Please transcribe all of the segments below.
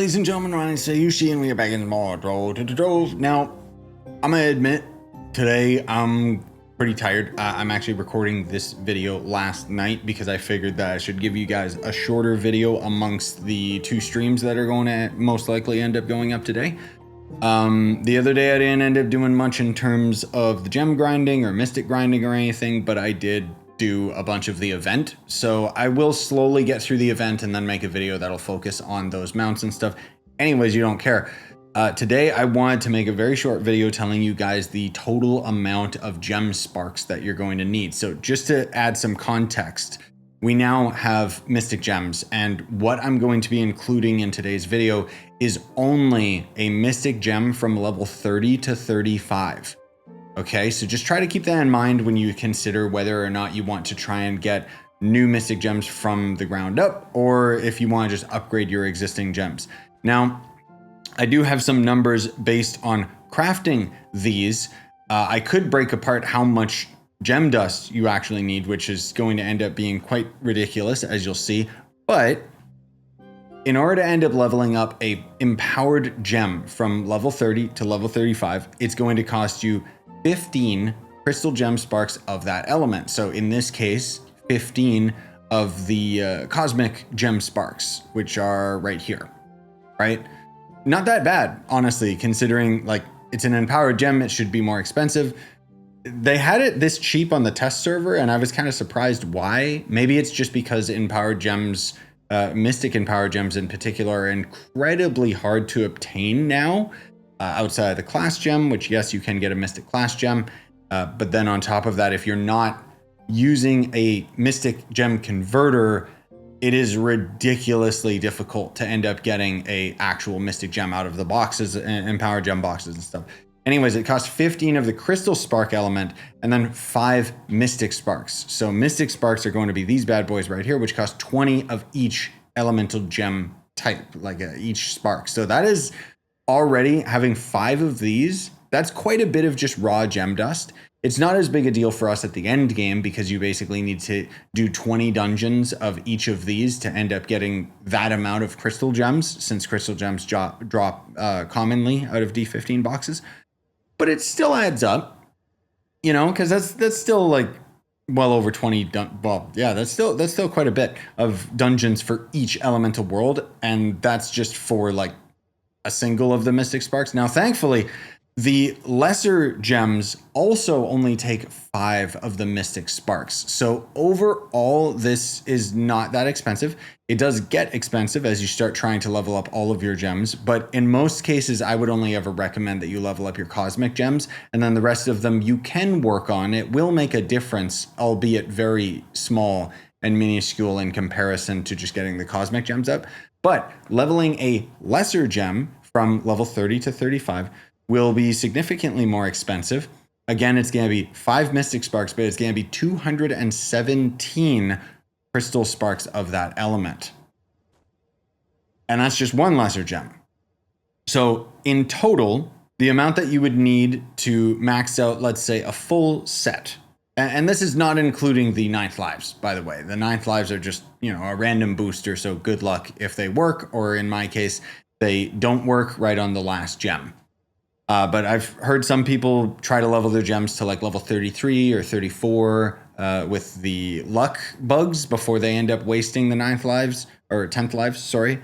ladies and gentlemen, my name is Scyushi, and we are back in more Trove. Now, I'm gonna admit, today I'm pretty tired. I'm actually recording this video last night because I figured that I should give you guys a shorter video amongst the two streams that are going to most likely end up going up today. The other day I didn't end up doing much in terms of the gem grinding or mystic grinding or anything, but I did do a bunch of the event. So I will slowly get through the event and then make a video that'll focus on those mounts and stuff. Anyways, you don't care. Today I wanted to make a very short video telling you guys the total amount of gem sparks that you're going to need. So just to add some context, we now have mystic gems, and what I'm going to be including in today's video is only a mystic gem from level 30 to 35. Okay, so just try to keep that in mind when you consider whether or not you want to try and get new mystic gems from the ground up, or if you want to just upgrade your existing gems. Now, I do have some numbers based on crafting these. I could break apart how much gem dust you actually need, which is going to end up being quite ridiculous, as you'll see. But in order to end up leveling up a empowered gem from level 30 to level 35, it's going to cost you 15 crystal gem sparks of that element. So in this case, 15 of the cosmic gem sparks, which are right here, right? Not that bad, honestly, considering like it's an empowered gem, it should be more expensive. They had it this cheap on the test server, and I was kind of surprised why. Maybe it's just because empowered gems, mystic empowered gems in particular, are incredibly hard to obtain now. Outside of the class gem, which yes, you can get a mystic class gem. But then on top of that, if you're not using a mystic gem converter, it is ridiculously difficult to end up getting a actual mystic gem out of the boxes, empowered gem boxes and stuff. Anyways, it costs 15 of the crystal spark element and then 5 mystic sparks. So mystic sparks are going to be these bad boys right here, which cost 20 of each elemental gem type, like each spark. So that is already having 5 of these. That's quite a bit of just raw gem dust. It's not as big a deal for us at the end game because you basically need to do 20 dungeons of each of these to end up getting that amount of crystal gems, since crystal gems drop commonly out of D15 boxes. But it still adds up, you know, because that's still like well over 20. Well, yeah, that's still quite a bit of dungeons for each elemental world, and that's just for like a single of the mystic sparks. Now, thankfully, the lesser gems also only take 5 of the mystic sparks. So overall, this is not that expensive. It does get expensive as you start trying to level up all of your gems, but in most cases, I would only ever recommend that you level up your cosmic gems, and then the rest of them you can work on. It will make a difference, albeit very small and minuscule in comparison to just getting the cosmic gems up. But leveling a lesser gem from level 30 to 35 will be significantly more expensive. Again, it's going to be 5 mystic sparks, but it's going to be 217 crystal sparks of that element. And that's just one lesser gem. So in total, the amount that you would need to max out, let's say, a full set, and this is not including the 9th lives, by the way. The 9th lives are just, you know, a random booster, so good luck if they work, or in my case, they don't work right on the last gem. But I've heard some people try to level their gems to like level 33 or 34 with the luck bugs before they end up wasting the 9th lives, or 10th lives, sorry.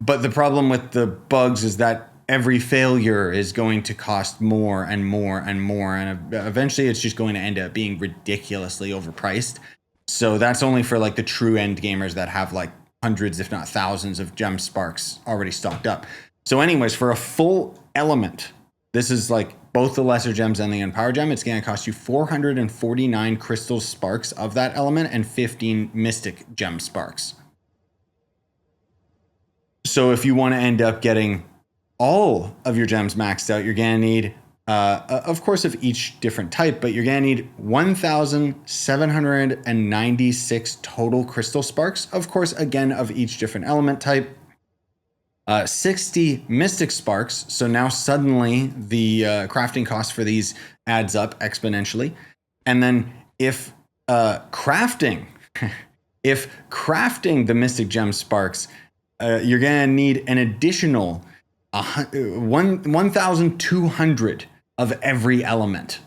But the problem with the bugs is that every failure is going to cost more and more and more, and eventually it's just going to end up being ridiculously overpriced. So that's only for like the true end gamers that have like hundreds, if not thousands, of gem sparks already stocked up. So anyways, for a full element, this is like both the lesser gems and the empowered gem, it's going to cost you 449 crystal sparks of that element and 15 mystic gem sparks. So if you want to end up getting all of your gems maxed out, you're going to need, of course, of each different type, but you're going to need 1,796 total crystal sparks. Of course, again, of each different element type. 60 mystic sparks. So now suddenly the crafting cost for these adds up exponentially. And then if crafting the mystic gem sparks you're gonna need an additional 1,200 of every element.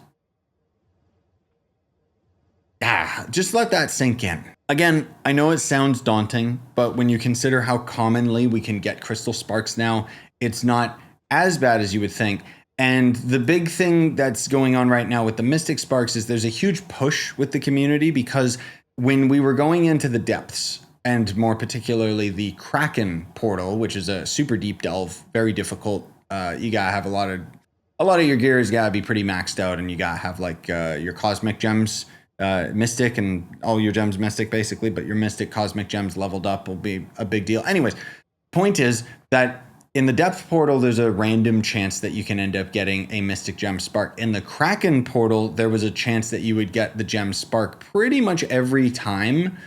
Just let that sink in. Again, I know it sounds daunting, but when you consider how commonly we can get crystal sparks now, it's not as bad as you would think. And the big thing that's going on right now with the Mystic Sparks is there's a huge push with the community, because when we were going into the depths, and more particularly the Kraken portal, which is a super deep delve, very difficult. You gotta have a lot of your gear has gotta be pretty maxed out, and you gotta have like your cosmic gems, mystic, and all your gems mystic basically, but your mystic cosmic gems leveled up will be a big deal. Anyways, point is that in the depth portal, there's a random chance that you can end up getting a mystic gem spark. In the Kraken portal, there was a chance that you would get the gem spark pretty much every time,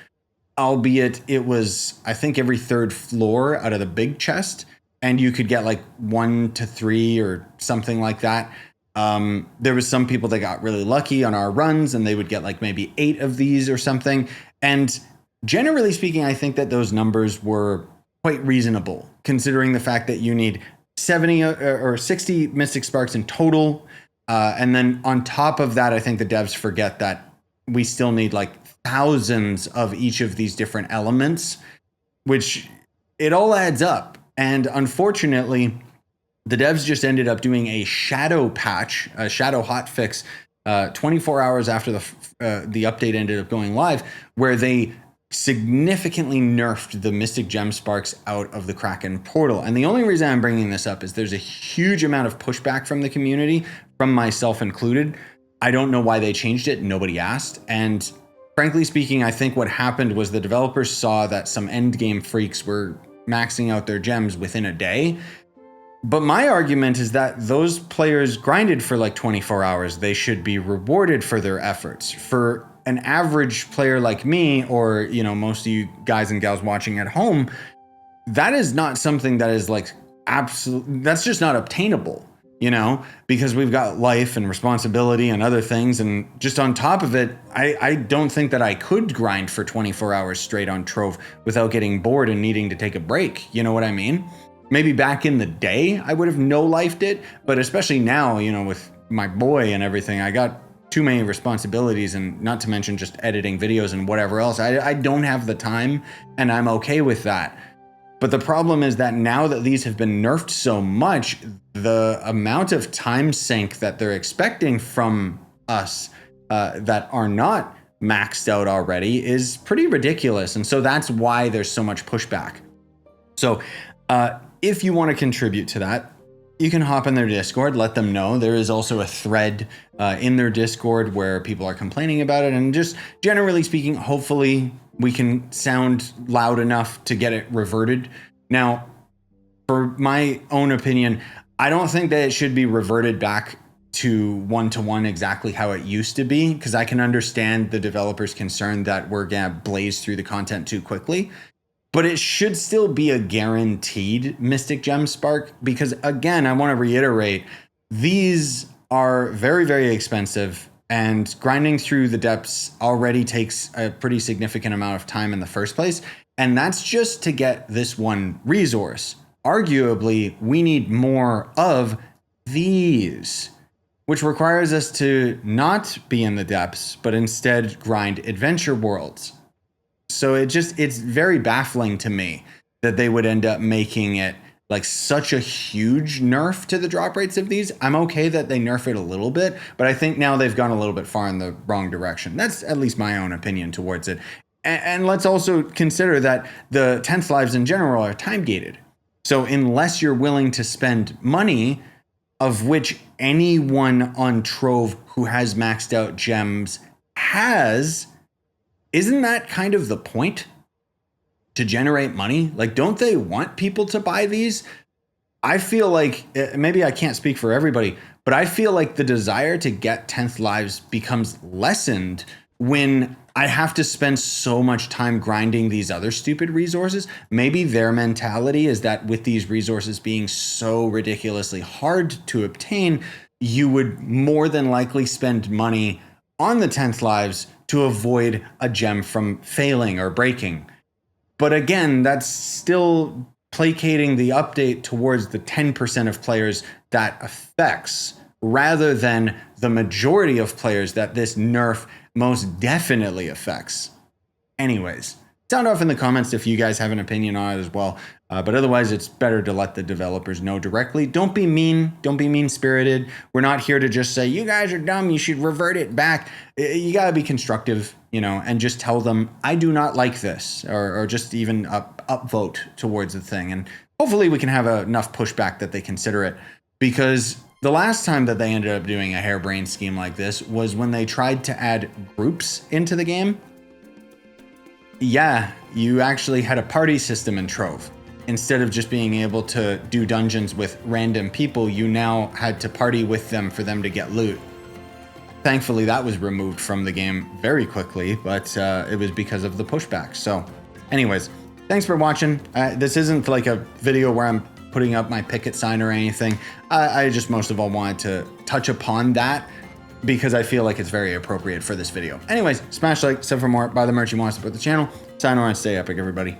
albeit it was, I think, every third floor out of the big chest, and you could get like 1 to 3 or something like that. There was some people that got really lucky on our runs, and they would get like maybe 8 of these or something. And generally speaking, I think that those numbers were quite reasonable, considering the fact that you need 70 or 60 Mystic Sparks in total. And then on top of that, I think the devs forget that we still need like thousands of each of these different elements, which it all adds up. And unfortunately, the devs just ended up doing a shadow patch, a shadow hotfix, 24 hours after the update ended up going live, where they significantly nerfed the Mystic Gem Sparks out of the Kraken portal. And the only reason I'm bringing this up is there's a huge amount of pushback from the community, from myself included. I don't know why they changed it. Nobody asked. And frankly speaking, I think what happened was the developers saw that some endgame freaks were maxing out their gems within a day. But my argument is that those players grinded for like 24 hours. They should be rewarded for their efforts. For an average player like me, or, you know, most of you guys and gals watching at home, that is not something that is like that's just not obtainable, you know, because we've got life and responsibility and other things. And just on top of it, I don't think that I could grind for 24 hours straight on Trove without getting bored and needing to take a break. You know what I mean? Maybe back in the day, I would have no-lifed it, but especially now, you know, with my boy and everything, I got too many responsibilities, and not to mention just editing videos and whatever else. I don't have the time, and I'm okay with that. But the problem is that now that these have been nerfed so much, the amount of time sink that they're expecting from us that are not maxed out already is pretty ridiculous. And so that's why there's so much pushback. So if you want to contribute to that, you can hop in their Discord, let them know. There is also a thread in their Discord where people are complaining about it. And just generally speaking, hopefully we can sound loud enough to get it reverted. Now, for my own opinion, I don't think that it should be reverted back to 1-to-1 exactly how it used to be, because I can understand the developers' concern that we're going to blaze through the content too quickly. But it should still be a guaranteed Mystic Gem Spark, because again, I want to reiterate, these are very, very expensive, and grinding through the depths already takes a pretty significant amount of time in the first place. And that's just to get this one resource. Arguably, we need more of these, which requires us to not be in the depths, but instead grind adventure worlds. So it's very baffling to me that they would end up making it like such a huge nerf to the drop rates of these. I'm okay that they nerf it a little bit, but I think now they've gone a little bit far in the wrong direction. That's at least my own opinion towards it. And let's also consider that the 10th lives in general are time gated. So unless you're willing to spend money, of which anyone on Trove who has maxed out gems has, isn't that kind of the point? To generate money? Like, don't they want people to buy these? I feel like, maybe I can't speak for everybody, but I feel like the desire to get 10th lives becomes lessened when I have to spend so much time grinding these other stupid resources. Maybe their mentality is that with these resources being so ridiculously hard to obtain, you would more than likely spend money on the 10th lives to avoid a gem from failing or breaking. But again, that's still placating the update towards the 10% of players that affects, rather than the majority of players that this nerf most definitely affects. Anyways, sound off in the comments if you guys have an opinion on it as well. But otherwise, it's better to let the developers know directly. Don't be mean. Don't be mean-spirited. We're not here to just say, you guys are dumb, you should revert it back. You got to be constructive, you know, and just tell them, I do not like this, or just even upvote towards the thing. And hopefully we can have enough pushback that they consider it. Because the last time that they ended up doing a harebrained scheme like this was when they tried to add groups into the game. Yeah, you actually had a party system in Trove. Instead of just being able to do dungeons with random people, you now had to party with them for them to get loot. Thankfully, that was removed from the game very quickly, but it was because of the pushback. So anyways, thanks for watching. This isn't like a video where I'm putting up my picket sign or anything. I just most of all wanted to touch upon that because I feel like it's very appropriate for this video. Anyways, smash like, sub for more, buy the merch you want to support the channel. Sign on and stay epic, everybody.